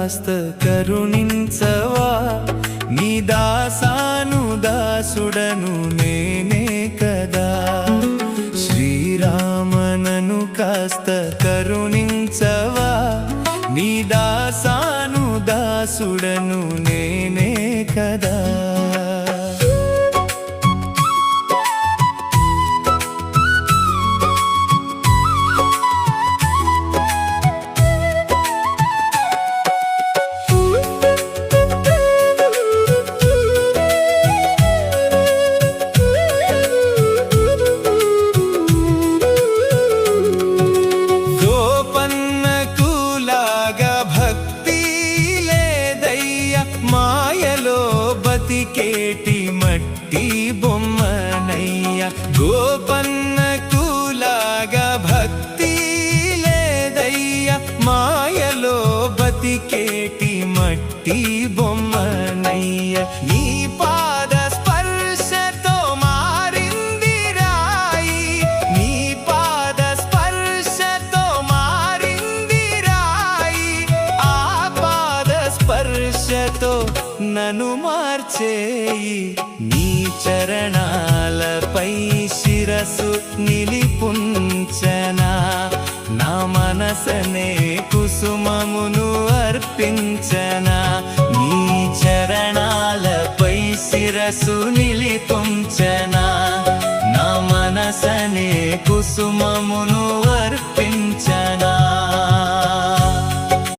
కాస్త కరుణించవా నీ దాసాను దాసుడను నేనే కదా శ్రీరామనను కాస్త కరుణించవా నీ దాసాను దాసుడను నేనే కదా బతికేటి మట్టి బొమ్మనయ్య గోపన్నకులాగా భక్తి లేదయ్య మాయలో బతికేటి మట్టి బొమ్మనయ్య నీ పాద స్పర్శతో మారింది రాయి నీ పాద స్పర్శతో మారింది రాయి ఆ పాద స్పర్శతో నన్ను మార్చేయి నీ చరణాలపై శిరసు నిలిపుంచనా నా మనసనే కుసుమమును అర్పించనా నీ చరణాలపై శిరసు నిలిపుంచనా నా మనసనే కుసుమమును అర్పించనా